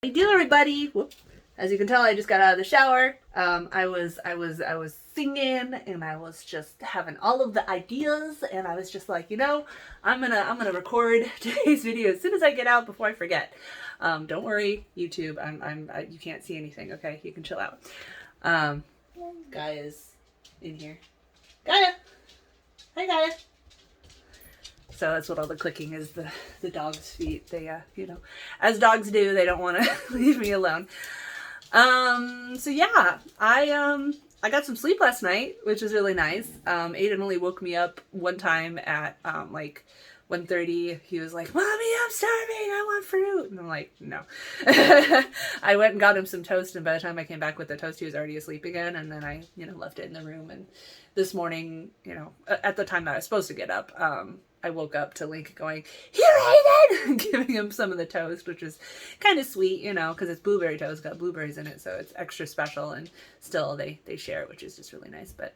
How you doing, everybody? Whoop. As you can tell, I just got out of the shower. I was singing, and I was just having all of the ideas, and I was just like, I'm gonna record today's video as soon as I get out before I forget. Don't worry, YouTube. You can't see anything. Okay, you can chill out. Gaia is in here. Gaia, hi Gaia. So that's what all the clicking is, the dog's feet. They, as dogs do, they don't want to leave me alone. So yeah, I got some sleep last night, which was really nice. Aiden only woke me up one time at, like 1:30. He was like, "Mommy, I'm starving. I want fruit." And I'm like, no. I went and got him some toast, and by the time I came back with the toast, he was already asleep again. And then I, left it in the room. And this morning, at the time that I was supposed to get up, I woke up to Link going, "Here, Aiden!" giving him some of the toast, which is kind of sweet, because it's blueberry toast, got blueberries in it, so it's extra special, and still they share it, which is just really nice. But,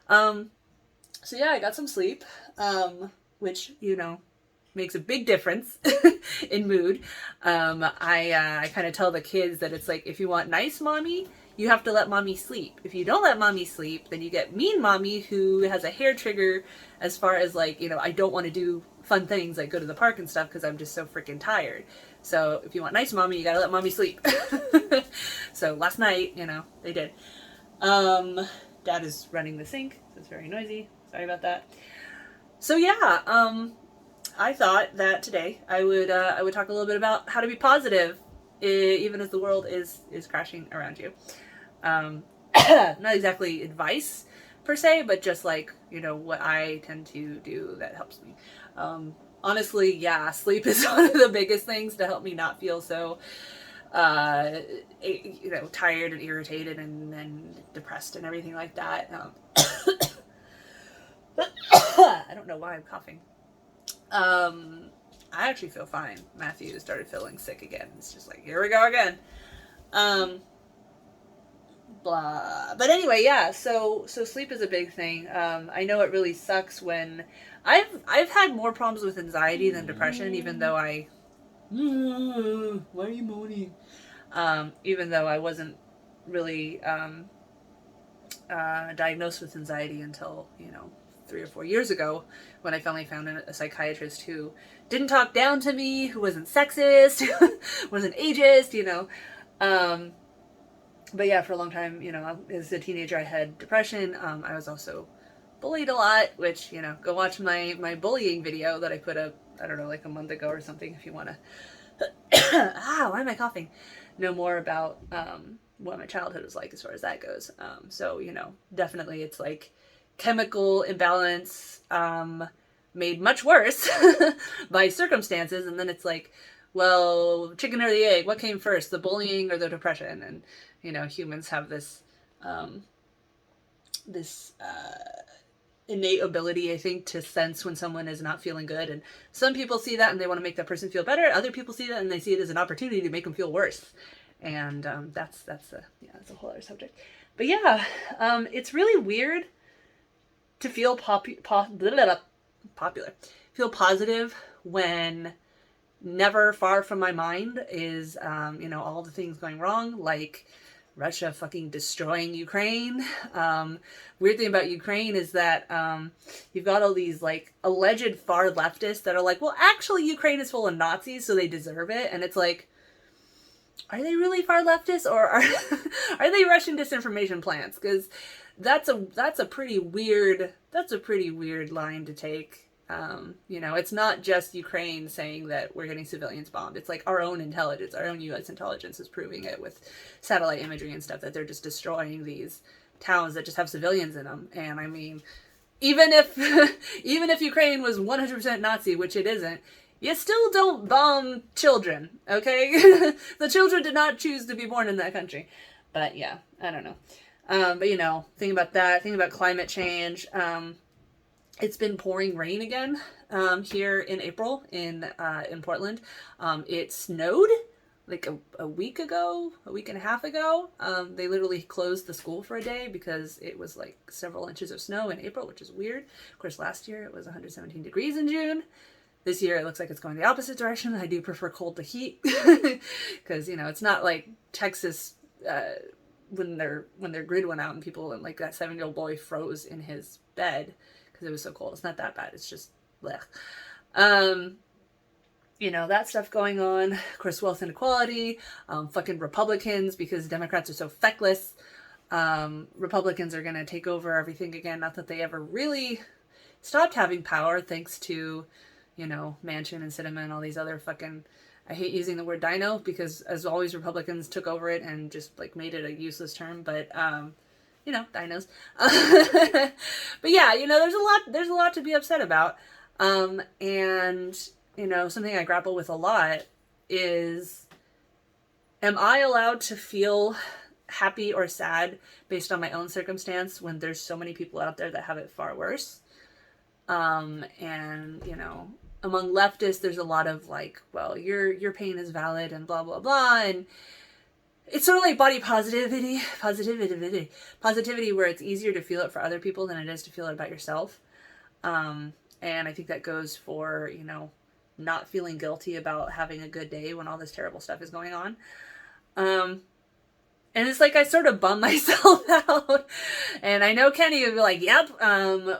so yeah, I got some sleep, which, makes a big difference in mood. I kind of tell the kids that it's like, if you want nice mommy, you have to let mommy sleep. If you don't let mommy sleep, then you get mean mommy who has a hair trigger as far as like, I don't want to do fun things like go to the park and stuff because I'm just so freaking tired. So if you want nice mommy, you gotta let mommy sleep. So last night, they did. Dad is running the sink, so it's very noisy. Sorry about that. So yeah, I thought that today I would talk a little bit about how to be positive even as the world is crashing around you. Not exactly advice per se, but just like, what I tend to do that helps me. Honestly, yeah, sleep is one of the biggest things to help me not feel so, tired and irritated and depressed and everything like that. I don't know why I'm coughing. I actually feel fine. Matthew started feeling sick again. It's just like, here we go again. Blah. But anyway, yeah, so sleep is a big thing. I know it really sucks when I've had more problems with anxiety than depression, even though why are you moaning? Even though I wasn't really diagnosed with anxiety until 3 or 4 years ago, when I finally found a psychiatrist who didn't talk down to me, who wasn't sexist, wasn't ageist, But yeah, for a long time, as a teenager, I had depression. I was also bullied a lot, which, go watch my bullying video that I put up, I don't know, like a month ago or something, if you want to, why am I coughing? Know more about, what my childhood was like as far as that goes. So, definitely it's like chemical imbalance, made much worse by circumstances. And then it's like, well, chicken or the egg, what came first, the bullying or the depression? And, humans have this innate ability, I think, to sense when someone is not feeling good. And some people see that and they want to make that person feel better. Other people see that and they see it as an opportunity to make them feel worse. And that's a whole other subject. But yeah, it's really weird to feel popular, feel positive when never far from my mind is, all the things going wrong, like Russia fucking destroying Ukraine. Weird thing about Ukraine is that you've got all these like alleged far leftists that are like, well, actually Ukraine is full of Nazis, so they deserve it. And it's like, are they really far leftists, or are they Russian disinformation plants? Because that's a pretty weird line to take. It's not just Ukraine saying that we're getting civilians bombed. It's like our own intelligence, our own U.S. intelligence is proving it with satellite imagery and stuff, that they're just destroying these towns that just have civilians in them. And I mean, even if Ukraine was 100% Nazi, which it isn't, you still don't bomb children, okay? The children did not choose to be born in that country. But yeah, I don't know. But think about that, think about climate change. It's been pouring rain again here in April in Portland. It snowed like a week ago, a week and a half ago. They literally closed the school for a day because it was like several inches of snow in April, which is weird. Of course, last year it was 117 degrees in June. This year it looks like it's going the opposite direction. I do prefer cold to heat because, you know, it's not like Texas when their grid went out and people, and like that 7-year-old boy froze in his bed because it was so cold. It's not that bad. It's just blech. You know, that stuff going on. Of course, wealth inequality, fucking Republicans, because Democrats are so feckless. Republicans are going to take over everything again. Not that they ever really stopped having power, thanks to, you know, Manchin and Sinema and all these other fucking, I hate using the word dino because as always Republicans took over it and just like made it a useless term, but you know, dinos. But yeah, you know, there's a lot to be upset about. And you know, something I grapple with a lot is, am I allowed to feel happy or sad based on my own circumstance when there's so many people out there that have it far worse? And you know, among leftists, there's a lot of like, well, your pain is valid and blah, blah, blah. And it's sort of like body positivity where it's easier to feel it for other people than it is to feel it about yourself. And I think that goes for, you know, not feeling guilty about having a good day when all this terrible stuff is going on. And it's like I sort of bum myself out. And I know Kenny would be like, yep.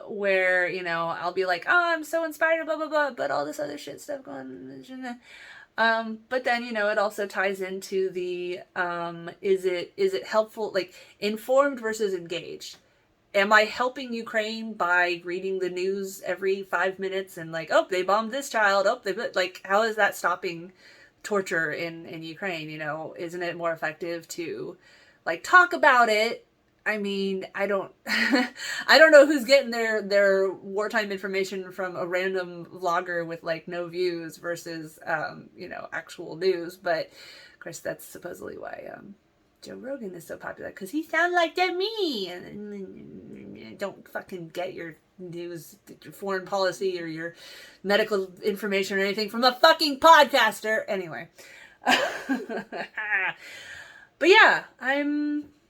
Where, you know, I'll be like, oh, I'm so inspired, blah, blah, blah. But all this other shit stuff going on. But then, you know, it also ties into the, is it helpful, like informed versus engaged? Am I helping Ukraine by reading the news every 5 minutes and like, oh, they bombed this child. Oh, like, how is that stopping torture in Ukraine? You know, isn't it more effective to like talk about it? I mean, I don't know who's getting their wartime information from a random vlogger with like no views versus you know, actual news, but of course that's supposedly why Joe Rogan is so popular, because he sounds like me, and don't fucking get your news, your foreign policy or your medical information or anything from a fucking podcaster. Anyway. But yeah,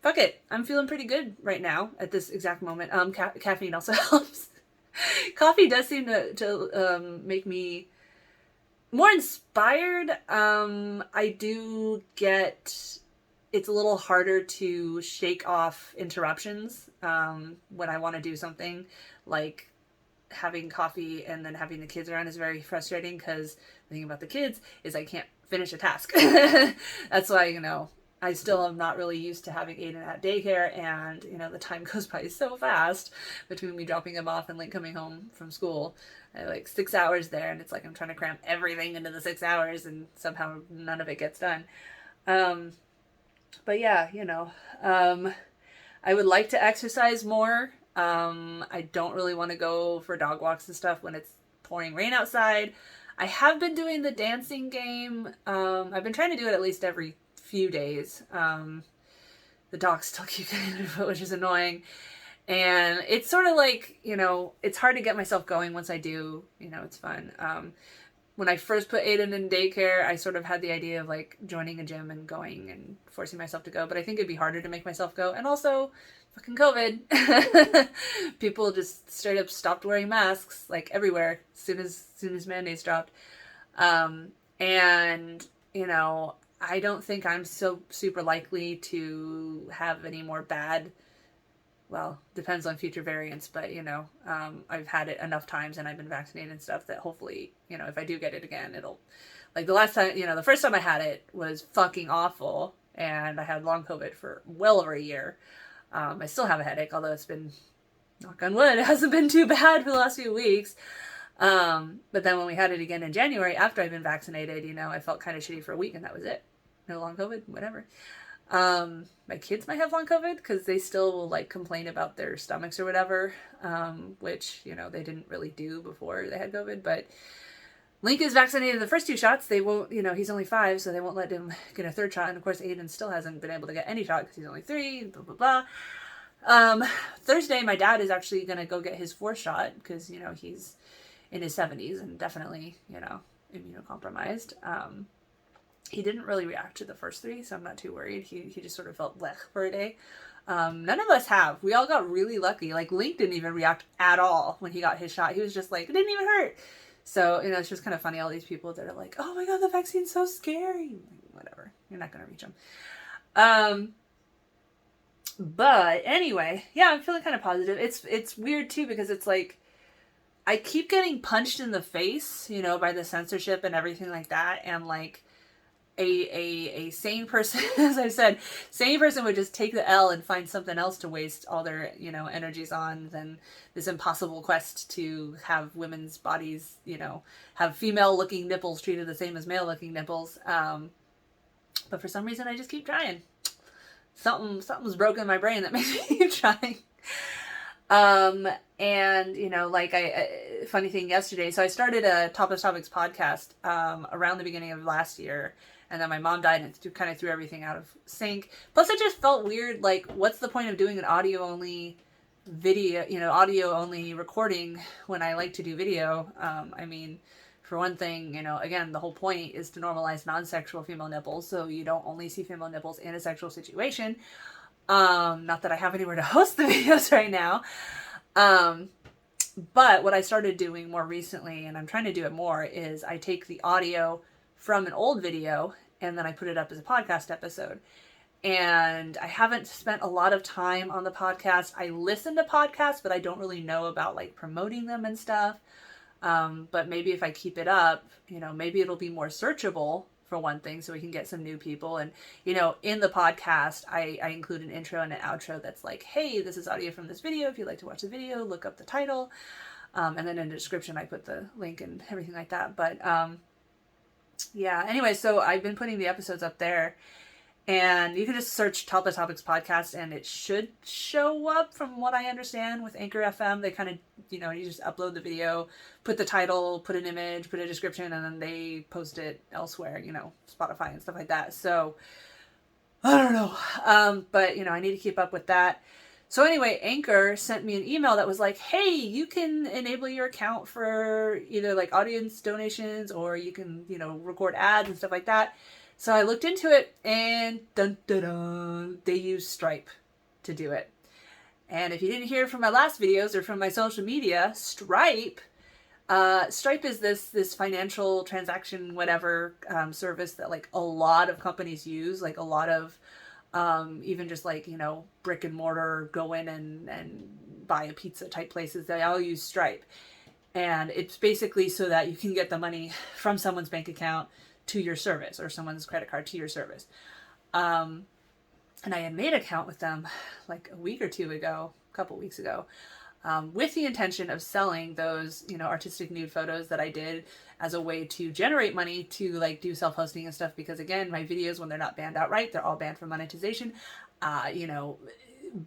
fuck it. I'm feeling pretty good right now at this exact moment. Caffeine also helps. Coffee does seem to make me more inspired. I do get, it's a little harder to shake off interruptions when I want to do something. Like having coffee and then having the kids around is very frustrating, because the thing about the kids is I can't finish a task. That's why, you know, I still am not really used to having Aiden at daycare, and, you know, the time goes by so fast between me dropping him off and like coming home from school. I have like 6 hours there, and it's like I'm trying to cram everything into the 6 hours, and somehow none of it gets done. But yeah, you know, I would like to exercise more. I don't really want to go for dog walks and stuff when it's pouring rain outside. I have been doing the dancing game. I've been trying to do it at least every few days. The dogs still keep getting into it, which is annoying. And it's sort of like, you know, it's hard to get myself going. Once I do, you know, it's fun. When I first put Aiden in daycare, I sort of had the idea of like joining a gym and going and forcing myself to go, but I think it'd be harder to make myself go. And also fucking COVID. People just straight up stopped wearing masks like everywhere as soon as mandates dropped. And you know, I don't think I'm so super likely to have any more bad, well, depends on future variants, but you know, I've had it enough times and I've been vaccinated and stuff that hopefully, you know, if I do get it again, it'll, like the last time, you know, the first time I had it was fucking awful, and I had long COVID for well over a year. I still have a headache, although it's been, knock on wood, it hasn't been too bad for the last few weeks. But then when we had it again in January, after I'd been vaccinated, you know, I felt kind of shitty for a week, and that was it. No long COVID, whatever. My kids might have long COVID because they still will like complain about their stomachs or whatever, which, you know, they didn't really do before they had COVID. But Link is vaccinated the first 2 shots. They won't, you know, he's only 5, so they won't let him get a 3rd shot. And of course, Aiden still hasn't been able to get any shot because he's only 3, blah, blah, blah. Thursday, my dad is actually going to go get his 4th shot because, you know, he's in his 70s and definitely, you know, immunocompromised. He didn't really react to the first 3, so I'm not too worried. He just sort of felt blech for a day. None of us have. We all got really lucky. Like, Link didn't even react at all when he got his shot. He was just like, it didn't even hurt. So, it's just kind of funny, all these people that are like, oh my God, the vaccine's so scary. Whatever. You're not going to reach them. But anyway, yeah, I'm feeling kind of positive. It's weird too, because it's like, I keep getting punched in the face, by the censorship and everything like that. And like, a sane person, as I said, sane person would just take the L and find something else to waste all their, energies on than this impossible quest to have women's bodies, have female looking nipples treated the same as male looking nipples. But for some reason I just keep trying. Something's broken in my brain that makes me keep trying. And funny thing yesterday, so I started a Topless Topics podcast, around the beginning of last year, and then my mom died and it kind of threw everything out of sync. Plus it just felt weird, like, what's the point of doing an audio only video, audio only recording when I like to do video? I mean, for one thing, again, the whole point is to normalize non-sexual female nipples, so you don't only see female nipples in a sexual situation. Not that I have anywhere to host the videos right now. But what I started doing more recently, and I'm trying to do it more, is I take the audio from an old video and then I put it up as a podcast episode. And I haven't spent a lot of time on the podcast. I listen to podcasts, but I don't really know about like promoting them and stuff. But maybe if I keep it up, maybe it'll be more searchable, for one thing, so we can get some new people. And, in the podcast, I include an intro and an outro that's like, hey, this is audio from this video. If you'd like to watch the video, look up the title. And then in the description, I put the link and everything like that. But, yeah, anyway, so I've been putting the episodes up there. And you can just search Topless Topics Podcast and it should show up, from what I understand, with Anchor FM. They kind of, you just upload the video, put the title, put an image, put a description, and then they post it elsewhere, Spotify and stuff like that. So, I don't know. But, I need to keep up with that. So anyway, Anchor sent me an email that was like, hey, you can enable your account for either like audience donations, or you can, record ads and stuff like that. So I looked into it, and dun, dun, dun, they use Stripe to do it. And if you didn't hear from my last videos or from my social media, Stripe is this financial transaction, whatever, service that like a lot of companies use, like a lot of, even just like, brick and mortar, go in and buy a pizza type places, they all use Stripe. And it's basically so that you can get the money from someone's bank account to your service, or someone's credit card to your service. And I had made an account with them like a couple weeks ago, with the intention of selling those, artistic nude photos that I did as a way to generate money to like do self-hosting and stuff. Because again, my videos, when they're not banned outright, they're all banned for monetization.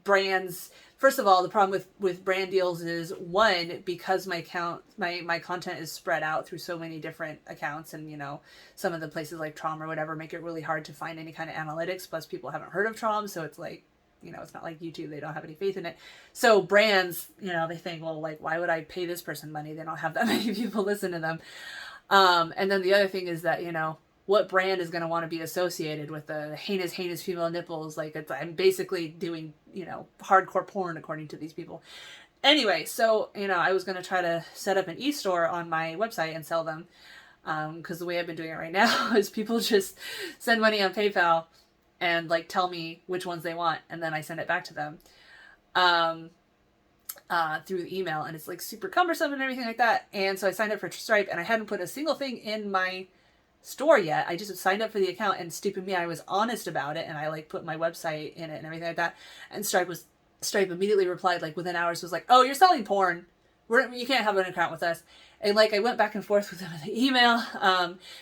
Brands, first of all, the problem with brand deals is, one, because my content is spread out through so many different accounts, and some of the places like Trom or whatever make it really hard to find any kind of analytics. Plus people haven't heard of Trom, so it's like, it's not like YouTube, they don't have any faith in it. So brands, they think, well, like, why would I pay this person money? They don't have that many people listen to them. And then the other thing is that, what brand is going to want to be associated with the heinous female nipples? Like, I'm basically doing, hardcore porn according to these people. Anyway, so, I was going to try to set up an e-store on my website and sell them. Because the way I've been doing it right now is people just send money on PayPal and like tell me which ones they want, and then I send it back to them through the email, and it's like super cumbersome and everything like that. And so I signed up for Stripe, and I hadn't put a single thing in my store yet. I just signed up for the account, and stupid me, I was honest about it, and I like put my website in it and everything like that. And Stripe immediately replied, like within hours, was like, oh, you're selling porn, you can't have an account with us. And like I went back and forth with them in the email.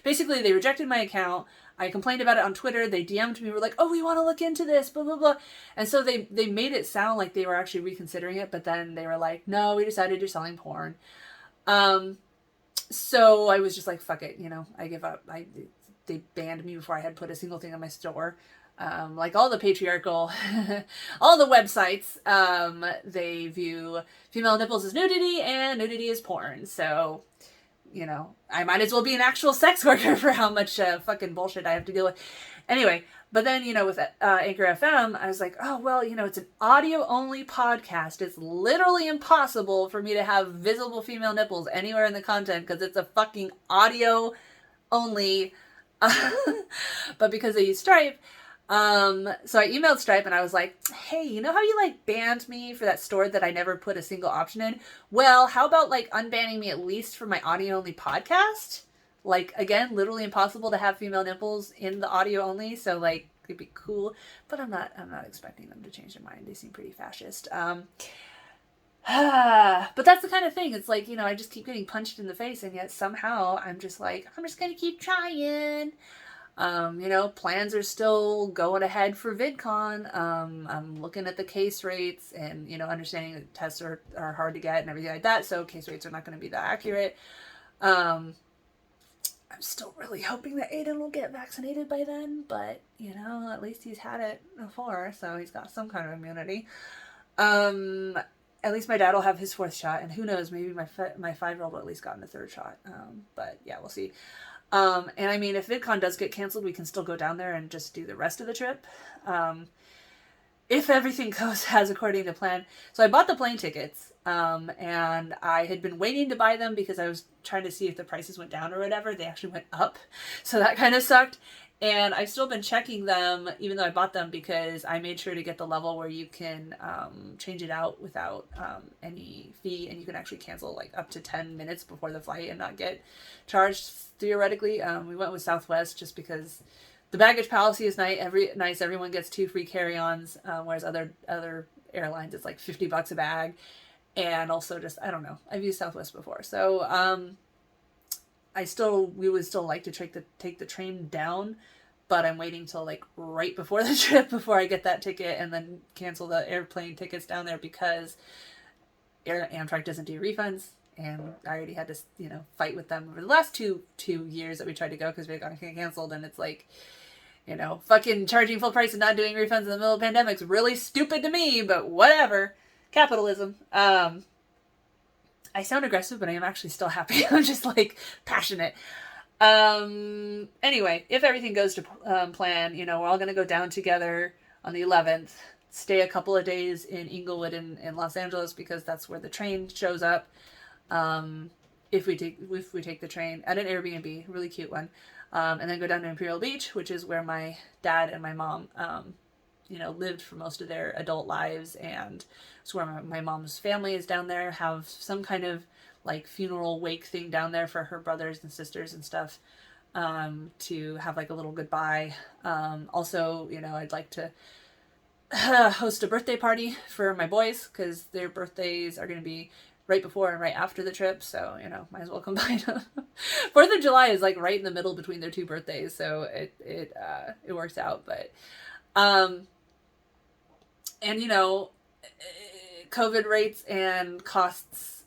Basically they rejected my account. I complained about it on Twitter. They DM'd me, were like, oh, we want to look into this, blah, blah, blah. And so they made it sound like they were actually reconsidering it, but then they were like, no, we decided you're selling porn. So I was just like, fuck it, I give up. They banned me before I had put a single thing on my store. Like all the patriarchal, all the websites, they view female nipples as nudity and nudity as porn. So, I might as well be an actual sex worker for how much fucking bullshit I have to deal with. Anyway, But then, with Anchor FM, I was like, oh, well, it's an audio-only podcast. It's literally impossible for me to have visible female nipples anywhere in the content because it's a fucking audio-only. But because they use Stripe, so I emailed Stripe and I was like, hey, you know how you banned me for that store that I never put a single option in? Well, how about unbanning me at least for my audio-only podcast? Again, literally impossible to have female nipples in the audio only, so it'd be cool, but I'm not expecting them to change their mind. They seem pretty fascist. But that's the kind of thing. It's I just keep getting punched in the face, and yet somehow I'm just gonna keep trying. Plans are still going ahead for VidCon. I'm looking at the case rates and, understanding that tests are hard to get and everything like that, so case rates are not going to be that accurate. I'm still really hoping that Aiden will get vaccinated by then, but, at least he's had it before, so he's got some kind of immunity. At least my dad will have his 4th shot, and who knows, maybe my 5-year-old will at least gotten a 3rd shot. But yeah, we'll see. And I mean, if VidCon does get canceled, we can still go down there and just do the rest of the trip. If everything goes as according to plan. So I bought the plane tickets, and I had been waiting to buy them because I was trying to see if the prices went down or whatever. They actually went up. So that kind of sucked. And I've still been checking them, even though I bought them, because I made sure to get the level where you can change it out without any fee, and you can actually cancel up to 10 minutes before the flight and not get charged, theoretically. We went with Southwest just because the baggage policy is nice. Everyone gets 2 free carry-ons, whereas other airlines, it's $50 a bag. And also just, I don't know, I've used Southwest before. So, we would still like to take the train down, but I'm waiting till right before the trip before I get that ticket and then cancel the airplane tickets down there because Amtrak doesn't do refunds, and I already had to fight with them over the last two years that we tried to go because we got canceled, and it's fucking charging full price and not doing refunds in the middle of the pandemic's really stupid to me, but whatever. Capitalism. I sound aggressive, but I am actually still happy. I'm just passionate. Anyway, if everything goes to plan, we're all going to go down together on the 11th, stay a couple of days in Inglewood in Los Angeles because that's where the train shows up. If we take the train at an Airbnb, really cute one, and then go down to Imperial Beach, which is where my dad and my mom, lived for most of their adult lives, and it's where my mom's family is down there, have some kind of funeral wake thing down there for her brothers and sisters and stuff, to have a little goodbye. Also, I'd like to host a birthday party for my boys because their birthdays are going to be right before and right after the trip, so might as well combine them. 4th of July is right in the middle between their 2 birthdays, so it works out. But and COVID rates and costs,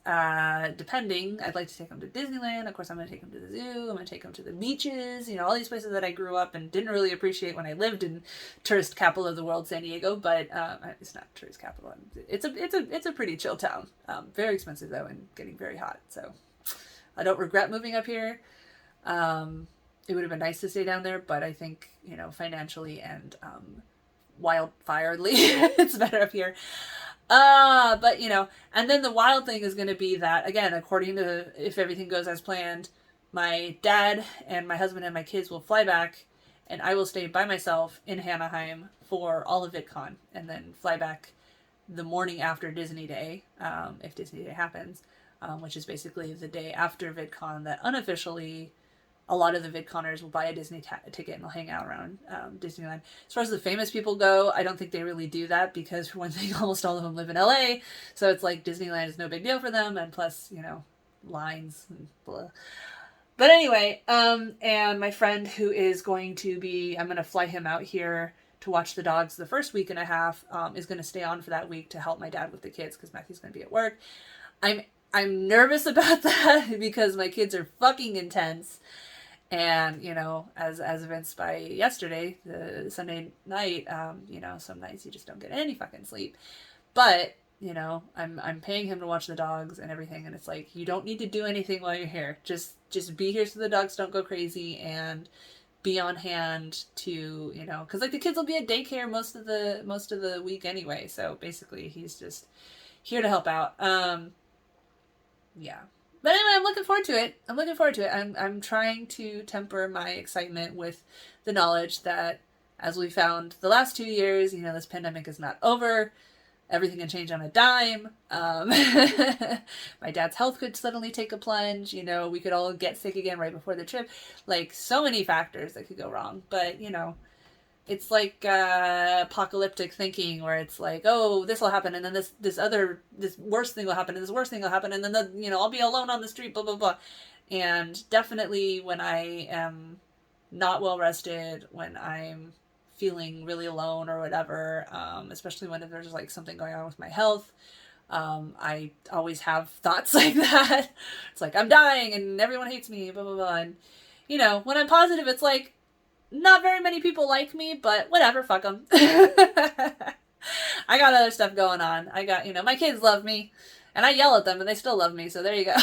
depending, I'd like to take them to Disneyland. Of course, I'm going to take them to the zoo. I'm going to take them to the beaches, all these places that I grew up and didn't really appreciate when I lived in tourist capital of the world, San Diego. But it's not tourist capital. It's a pretty chill town. Very expensive though, and getting very hot. So I don't regret moving up here. It would have been nice to stay down there, but I think financially and wildfirely, it's better up here. But and then the wild thing is going to be that, again, according to, if everything goes as planned, my dad and my husband and my kids will fly back, and I will stay by myself in Anaheim for all of VidCon, and then fly back the morning after Disney Day, if Disney Day happens, which is basically the day after VidCon that unofficially a lot of the VidConners will buy a Disney ticket and they'll hang out around Disneyland. As far as the famous people go, I don't think they really do that because, for one thing, almost all of them live in LA. So it's Disneyland is no big deal for them. And plus, lines and blah. But anyway, and my friend who is going to be, I'm going to fly him out here to watch the dogs the first week and a half, is going to stay on for that week to help my dad with the kids because Matthew's going to be at work. I'm nervous about that because my kids are fucking intense. And, as evinced by yesterday, the Sunday night, some nights you just don't get any fucking sleep. But, I'm paying him to watch the dogs and everything. And it's you don't need to do anything while you're here. Just be here so the dogs don't go crazy and be on hand to, you know, because like the kids will be at daycare most of the week anyway. So basically, he's just here to help out. Yeah. But anyway, I'm looking forward to it. I'm trying to temper my excitement with the knowledge that, as we found the last 2 years, you know, this pandemic is not over. Everything can change on a dime. My dad's health could suddenly take a plunge. You know, we could all get sick again right before the trip. Like, so many factors that could go wrong. But, you know, it's like apocalyptic thinking, where it's like, oh, this will happen, and then this worst thing will happen, and this worst thing will happen, and then you know, I'll be alone on the street, blah blah blah. And definitely, when I am not well rested, when I'm feeling really alone or whatever, especially when there's like something going on with my health, I always have thoughts like that. It's like, I'm dying and everyone hates me, blah blah blah. And you know, when I'm positive, it's like, not very many people like me, but whatever, fuck them. I got other stuff going on. I got, you know, my kids love me, and I yell at them, and they still love me, so there you go.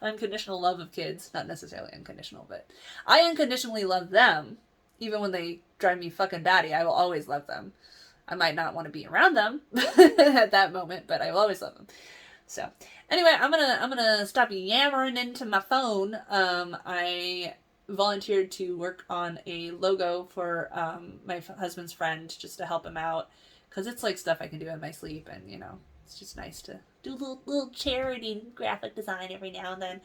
Unconditional love of kids. Not necessarily unconditional, but I unconditionally love them. Even when they drive me fucking batty, I will always love them. I might not want to be around them at that moment, but I will always love them. So, anyway, I'm gonna stop yammering into my phone. I volunteered to work on a logo for my husband's friend, just to help him out, because it's like stuff I can do in my sleep, and you know, it's just nice to do a little charity graphic design every now and then.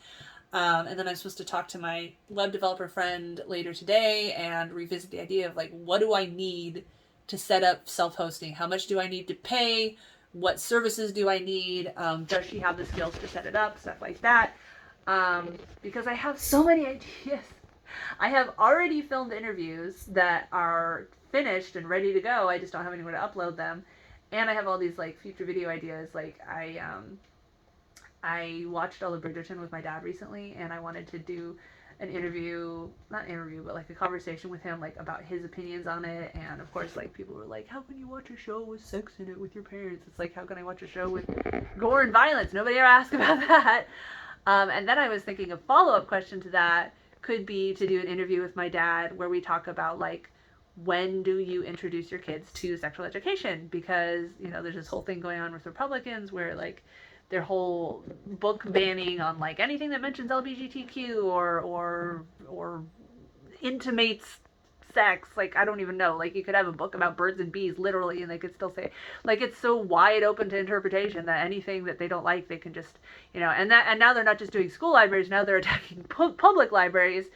And then I'm supposed to talk to my web developer friend later today and revisit the idea of like, what do I need to set up self-hosting? How much do I need to pay? What services do I need? Does she have the skills to set it up? Stuff like that. Because I have so many ideas. I have already filmed interviews that are finished and ready to go. I just don't have anywhere to upload them. And I have all these like future video ideas. Like I watched all of Bridgerton with my dad recently, and I wanted to do an interview, not interview, but like a conversation with him, like about his opinions on it. And of course, like people were like, how can you watch a show with sex in it with your parents? It's like, how can I watch a show with gore and violence? Nobody ever asked about that. And then I was thinking a follow-up question to that could be to do an interview with my dad where we talk about like, when do you introduce your kids to sexual education? Because, you know, there's this whole thing going on with Republicans where like their whole book banning on like anything that mentions LGBTQ or intimates sex. Like, I don't even know. Like, you could have a book about birds and bees, literally, and they could still say, like, it's so wide open to interpretation that anything that they don't like, they can just, you know, and now they're not just doing school libraries, now they're attacking public libraries.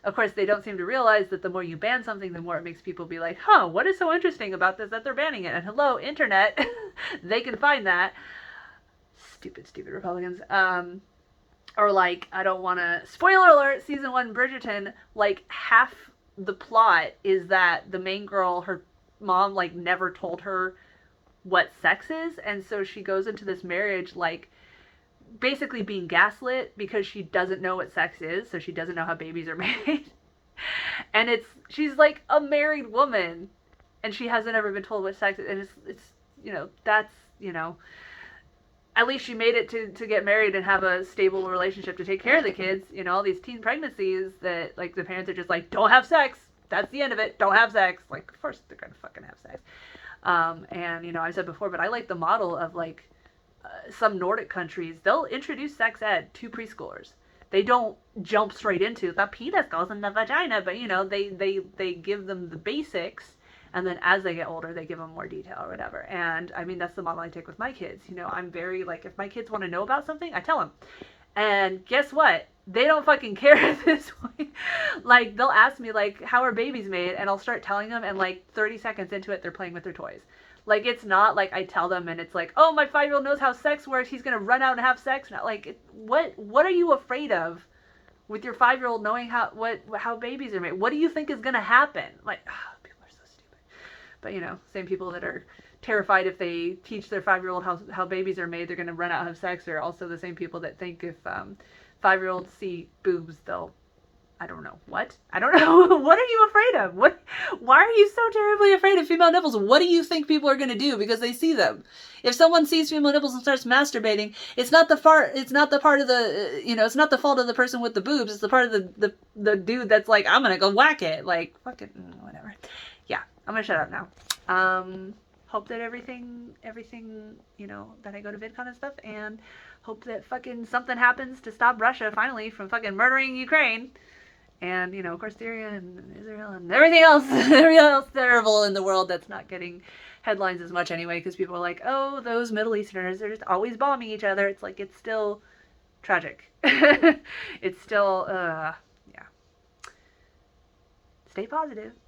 Of course, they don't seem to realize that the more you ban something, the more it makes people be like, huh, what is so interesting about this that they're banning it? And hello, internet, they can find that. Stupid Republicans. Or like, I don't want to, spoiler alert, season 1 Bridgerton, like half the plot is that the main girl, her mom like never told her what sex is, and so she goes into this marriage like basically being gaslit because she doesn't know what sex is, so she doesn't know how babies are made. And she's like a married woman and she hasn't ever been told what sex is, and it's you know, that's, you know, at least she made it to get married and have a stable relationship to take care of the kids. You know, all these teen pregnancies that, like, the parents are just like, don't have sex. That's the end of it. Don't have sex. Like, of course they're going to fucking have sex. And, you know, I've said before, but I like the model of, like, some Nordic countries. They'll introduce sex ed to preschoolers. They don't jump straight into the penis goes in the vagina, but, you know, they give them the basics. And then as they get older, they give them more detail or whatever. And I mean, that's the model I take with my kids. You know, I'm very like, if my kids want to know about something, I tell them. And guess what? They don't fucking care at this point. Like, they'll ask me, like, how are babies made? And I'll start telling them, and like 30 seconds into it, they're playing with their toys. Like, it's not like I tell them and it's like, oh, my 5-year-old knows how sex works. He's going to run out and have sex. Not like, what are you afraid of with your 5-year-old knowing how babies are made? What do you think is going to happen? Like, but, you know, same people that are terrified if they teach their 5-year-old how babies are made, they're going to run out and have sex, are also the same people that think if 5-year-olds see boobs, they'll I don't know. What? I don't know. What are you afraid of? What? Why are you so terribly afraid of female nipples? What do you think people are going to do because they see them? If someone sees female nipples and starts masturbating, it's not the part. It's not the part of the. It's not the fault of the person with the boobs. It's the part of the dude that's like, I'm gonna go whack it. Like, fucking whatever. Yeah, I'm gonna shut up now. Hope that everything, that I go to VidCon and stuff, and hope that fucking something happens to stop Russia finally from fucking murdering Ukraine. And, of course, Syria and Israel and everything else terrible in the world that's not getting headlines as much anyway, because people are like, oh, those Middle Easterners, they're just always bombing each other. It's like, it's still tragic. It's still, yeah. Stay positive.